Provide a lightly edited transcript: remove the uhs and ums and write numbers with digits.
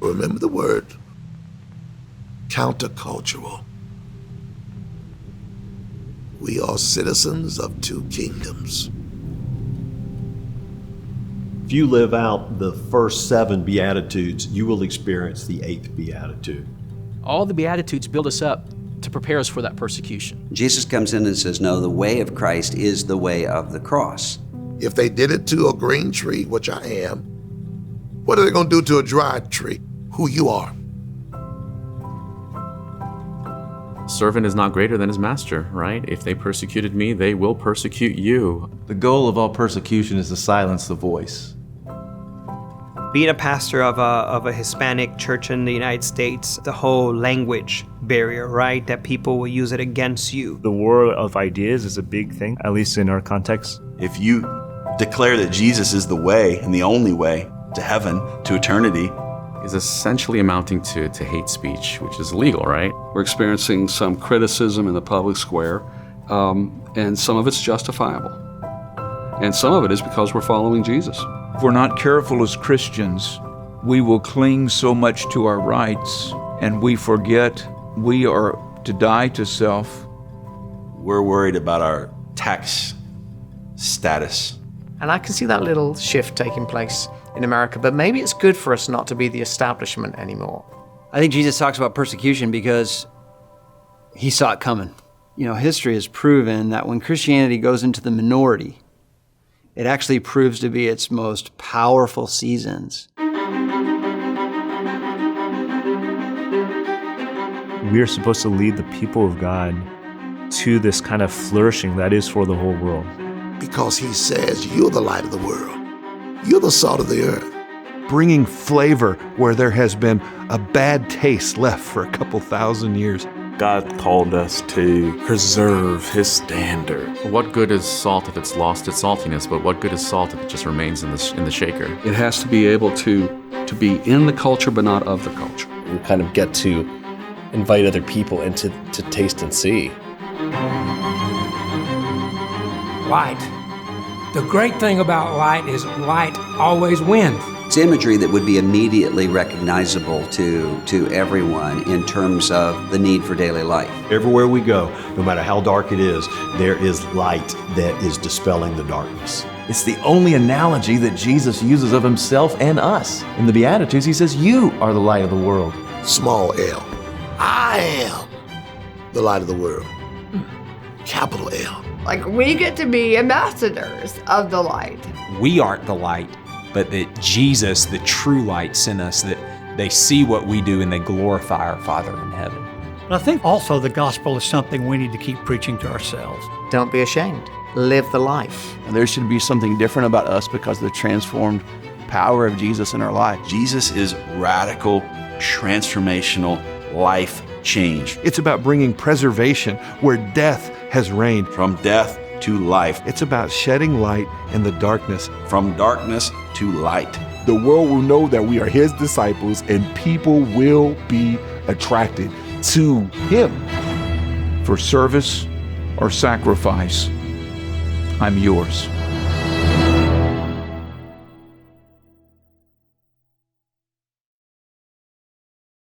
remember the word, countercultural. We are citizens of two kingdoms. If you live out the first 7 Beatitudes, you will experience the 8th Beatitude. All the Beatitudes build us up to prepare us for that persecution. Jesus comes in and says, no, the way of Christ is the way of the cross. If they did it to a green tree, which I am, what are they going to do to a dry tree? Who you are. Servant is not greater than his master, right? If they persecuted me, they will persecute you. The goal of all persecution is to silence the voice. Being a pastor of a Hispanic church in the United States, the whole language barrier, right? That people will use it against you. The war of ideas is a big thing, at least in our context. If you declare that Jesus is the way and the only way to heaven, to eternity, is essentially amounting to hate speech, which is illegal, right? We're experiencing some criticism in the public square, and some of it's justifiable. And some of it is because we're following Jesus. If we're not careful as Christians, we will cling so much to our rights, and we forget we are to die to self. We're worried about our tax status. And I can see that little shift taking place in America, but maybe it's good for us not to be the establishment anymore. I think Jesus talks about persecution because he saw it coming. You know, history has proven that when Christianity goes into the minority, it actually proves to be its most powerful seasons. We are supposed to lead the people of God to this kind of flourishing that is for the whole world. Because he says you're the light of the world. You're the salt of the earth. Bringing flavor where there has been a bad taste left for a couple thousand years. God called us to preserve his standard. What good is salt if it's lost its saltiness, but what good is salt if it just remains in the shaker? It has to be able to be in the culture but not of the culture. You kind of get to invite other people into to taste and see. Light. The great thing about light is light always wins. It's imagery that would be immediately recognizable to everyone in terms of the need for daily life. Everywhere we go, no matter how dark it is, there is light that is dispelling the darkness. It's the only analogy that Jesus uses of himself and us. In the Beatitudes, he says, you are the light of the world. Small L. I am the light of the world. Capital L. Like, we get to be ambassadors of the light. We aren't the light, but that Jesus, the true light, sent us, that they see what we do and they glorify our Father in heaven. But I think also the gospel is something we need to keep preaching to ourselves. Don't be ashamed. Live the life. And there should be something different about us because of the transformed power of Jesus in our life. Jesus is radical, transformational life change. It's about bringing preservation where death has reigned. From death to life. It's about shedding light in the darkness. From darkness to light. The world will know that we are his disciples and people will be attracted to him. For service or sacrifice, I'm yours.